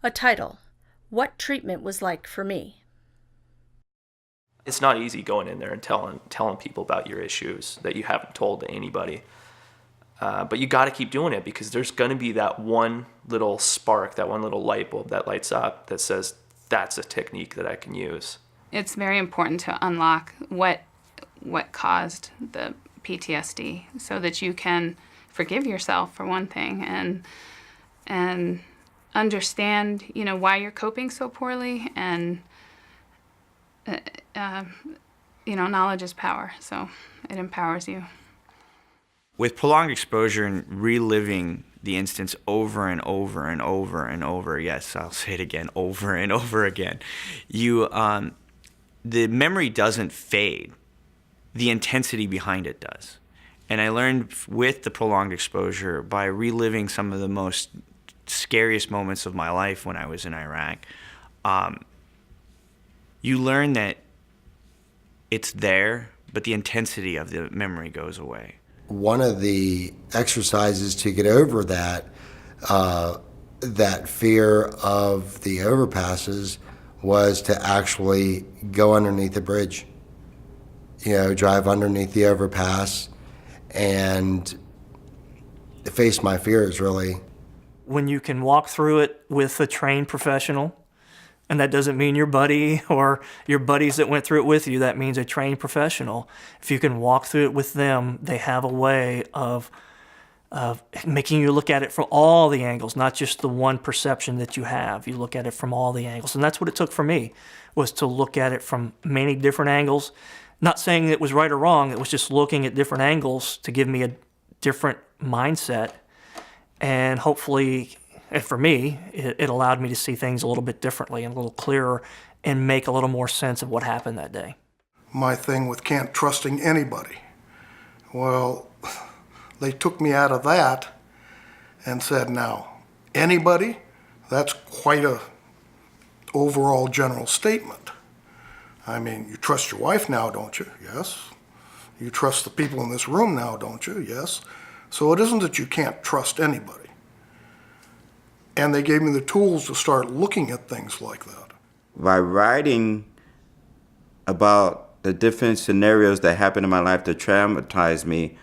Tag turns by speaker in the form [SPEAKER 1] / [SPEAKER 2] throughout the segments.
[SPEAKER 1] A title, What Treatment Was Like for Me.
[SPEAKER 2] It's not easy going in there and telling people about your issues that you haven't told to anybody. But you got to keep doing it, because there's going to be that one little spark, that one little light bulb that lights up that says, that's a technique that I can use.
[SPEAKER 3] It's very important to unlock what caused the PTSD so that you can forgive yourself, for one thing, and understand, why you're coping so poorly. And knowledge is power, so it empowers you.
[SPEAKER 4] With prolonged exposure and reliving the instance over and over and over and over, yes, I'll say it again, over and over again, the memory doesn't fade. The intensity behind it does. And I learned with the prolonged exposure, by reliving some of the most scariest moments of my life when I was in Iraq, you learn that it's there, but the intensity of the memory goes away.
[SPEAKER 5] One of the exercises to get over that fear of the overpasses was to actually go underneath the bridge. Drive underneath the overpass and face my fears, really.
[SPEAKER 6] When you can walk through it with a trained professional, and that doesn't mean your buddy or your buddies that went through it with you, that means a trained professional. If you can walk through it with them, they have a way of making you look at it from all the angles, not just the one perception that you have. You look at it from all the angles. And that's what it took for me, was to look at it from many different angles. Not saying it was right or wrong, it was just looking at different angles to give me a different mindset. And hopefully, for me, it allowed me to see things a little bit differently and a little clearer and make a little more sense of what happened that day.
[SPEAKER 7] My thing with can't trusting anybody. Well, they took me out of that and said, now, anybody? That's quite a overall general statement. I mean, you trust your wife now, don't you? Yes. You trust the people in this room now, don't you? Yes. So it isn't that you can't trust anybody. And they gave me the tools to start looking at things like that.
[SPEAKER 8] By writing about the different scenarios that happened in my life that traumatized me,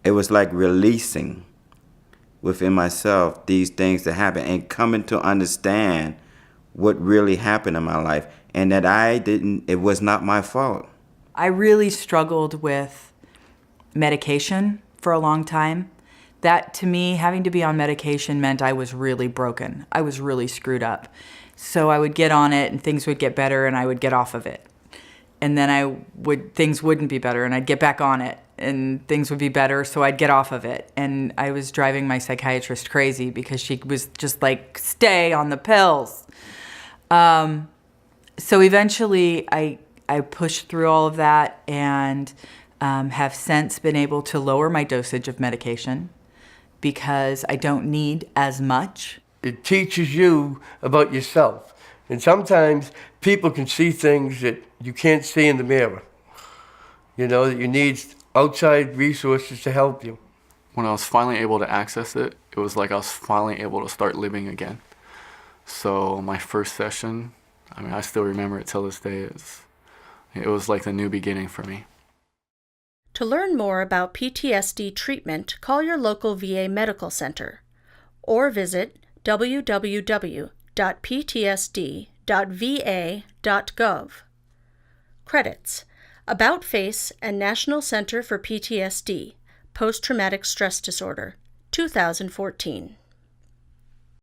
[SPEAKER 8] it was like releasing within myself these things that happened and coming to understand what really happened in my life, and that it was not my fault.
[SPEAKER 9] I really struggled with medication for a long time. That, to me, having to be on medication meant I was really broken. I was really screwed up. So I would get on it and things would get better and I would get off of it. And then things wouldn't be better and I'd get back on it and things would be better, so I'd get off of it. And I was driving my psychiatrist crazy because she was just like, stay on the pills. So eventually I pushed through all of that and have since been able to lower my dosage of medication, because I don't need as much.
[SPEAKER 10] It teaches you about yourself. And sometimes people can see things that you can't see in the mirror. That you need outside resources to help you.
[SPEAKER 11] When I was finally able to access it, it was like I was finally able to start living again. So my first session, I still remember it till this day. It was like the new beginning for me.
[SPEAKER 1] To learn more about PTSD treatment, call your local VA medical center or visit www.ptsd.va.gov. Credits: About Face and National Center for PTSD, Post-Traumatic Stress Disorder, 2014.